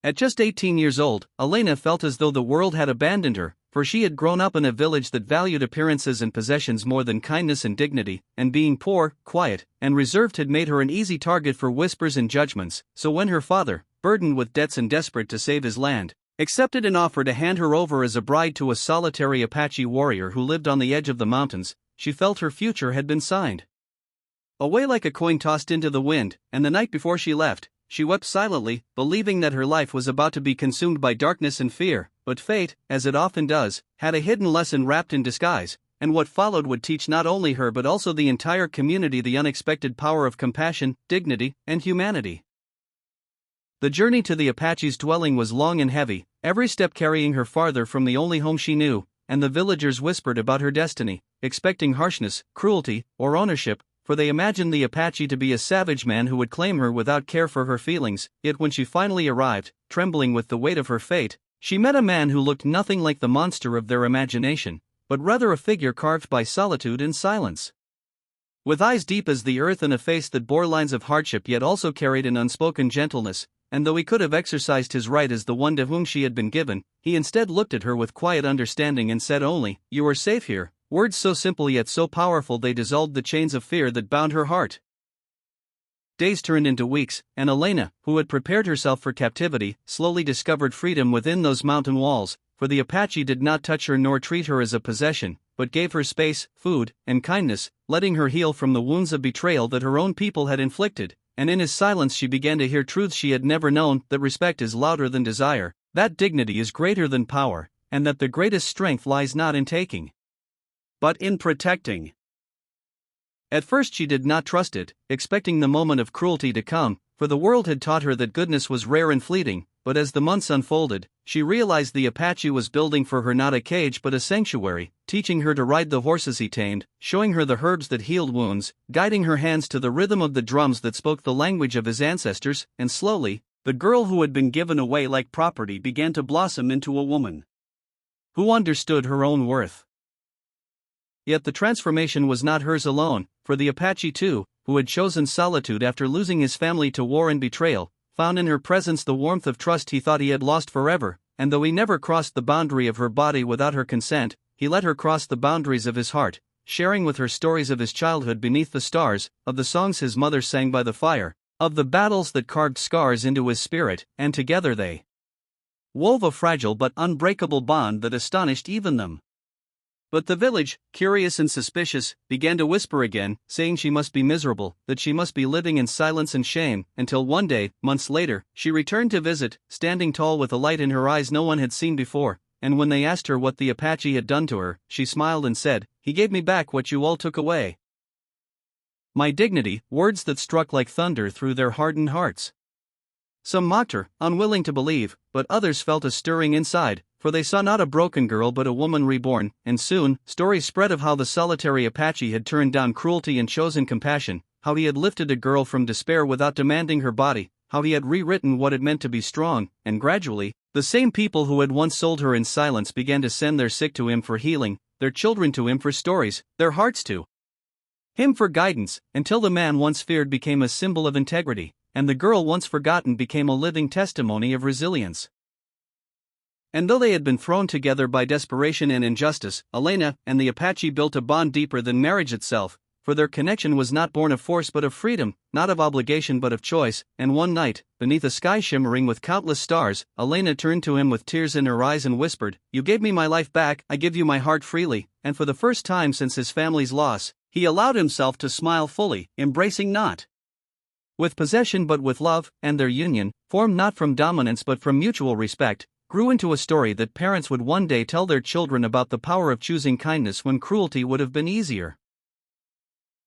At just 18 years old, Elena felt as though the world had abandoned her, for she had grown up in a village that valued appearances and possessions more than kindness and dignity, and being poor, quiet, and reserved had made her an easy target for whispers and judgments. So when her father, burdened with debts and desperate to save his land, accepted an offer to hand her over as a bride to a solitary Apache warrior who lived on the edge of the mountains, she felt her future had been signed away like a coin tossed into the wind, and the night before she left, she wept silently, believing that her life was about to be consumed by darkness and fear. But fate, as it often does, had a hidden lesson wrapped in disguise, and what followed would teach not only her but also the entire community the unexpected power of compassion, dignity, and humanity. The journey to the Apache's dwelling was long and heavy, every step carrying her farther from the only home she knew, and the villagers whispered about her destiny, expecting harshness, cruelty, or ownership, for they imagined the Apache to be a savage man who would claim her without care for her feelings. Yet when she finally arrived, trembling with the weight of her fate, she met a man who looked nothing like the monster of their imagination, but rather a figure carved by solitude and silence. With eyes deep as the earth and a face that bore lines of hardship yet also carried an unspoken gentleness, and though he could have exercised his right as the one to whom she had been given, he instead looked at her with quiet understanding and said only, "You are safe here," words so simple yet so powerful they dissolved the chains of fear that bound her heart. Days turned into weeks, and Elena, who had prepared herself for captivity, slowly discovered freedom within those mountain walls, for the Apache did not touch her nor treat her as a possession, but gave her space, food, and kindness, letting her heal from the wounds of betrayal that her own people had inflicted. And in his silence she began to hear truths she had never known, that respect is louder than desire, that dignity is greater than power, and that the greatest strength lies not in taking, but in protecting. At first she did not trust it, expecting the moment of cruelty to come, for the world had taught her that goodness was rare and fleeting, but as the months unfolded, she realized the Apache was building for her not a cage but a sanctuary, teaching her to ride the horses he tamed, showing her the herbs that healed wounds, guiding her hands to the rhythm of the drums that spoke the language of his ancestors, and slowly, the girl who had been given away like property began to blossom into a woman who understood her own worth. Yet the transformation was not hers alone, for the Apache too, who had chosen solitude after losing his family to war and betrayal, found in her presence the warmth of trust he thought he had lost forever, and though he never crossed the boundary of her body without her consent, he let her cross the boundaries of his heart, sharing with her stories of his childhood beneath the stars, of the songs his mother sang by the fire, of the battles that carved scars into his spirit, and together they wove a fragile but unbreakable bond that astonished even them. But the village, curious and suspicious, began to whisper again, saying she must be miserable, that she must be living in silence and shame, until one day, months later, she returned to visit, standing tall with a light in her eyes no one had seen before, and when they asked her what the Apache had done to her, she smiled and said, "He gave me back what you all took away. My dignity," words that struck like thunder through their hardened hearts. Some mocked her, unwilling to believe, but others felt a stirring inside, for they saw not a broken girl but a woman reborn, and soon, stories spread of how the solitary Apache had turned down cruelty and chosen compassion, how he had lifted a girl from despair without demanding her body, how he had rewritten what it meant to be strong, and gradually, the same people who had once sold her in silence began to send their sick to him for healing, their children to him for stories, their hearts to him for guidance, until the man once feared became a symbol of integrity, and the girl once forgotten became a living testimony of resilience. And though they had been thrown together by desperation and injustice, Elena and the Apache built a bond deeper than marriage itself, for their connection was not born of force but of freedom, not of obligation but of choice, and one night, beneath a sky shimmering with countless stars, Elena turned to him with tears in her eyes and whispered, "You gave me my life back, I give you my heart freely," and for the first time since his family's loss, he allowed himself to smile fully, embracing not with possession but with love, and their union, formed not from dominance but from mutual respect, grew into a story that parents would one day tell their children about the power of choosing kindness when cruelty would have been easier.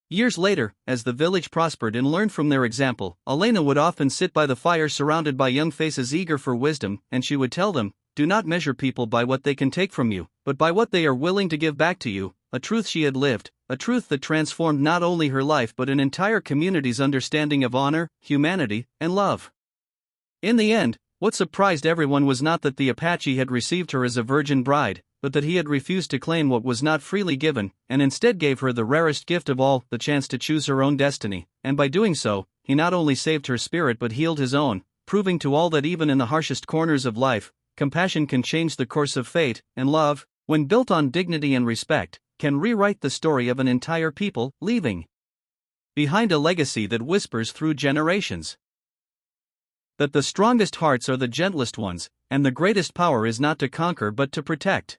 Years later, as the village prospered and learned from their example, Elena would often sit by the fire surrounded by young faces eager for wisdom, and she would tell them, "Do not measure people by what they can take from you, but by what they are willing to give back to you," a truth she had lived, a truth that transformed not only her life but an entire community's understanding of honor, humanity, and love. In the end, what surprised everyone was not that the Apache had received her as a virgin bride, but that he had refused to claim what was not freely given, and instead gave her the rarest gift of all, the chance to choose her own destiny, and by doing so, he not only saved her spirit but healed his own, proving to all that even in the harshest corners of life, compassion can change the course of fate, and love, when built on dignity and respect, can rewrite the story of an entire people, leaving behind a legacy that whispers through generations. That the strongest hearts are the gentlest ones, and the greatest power is not to conquer but to protect.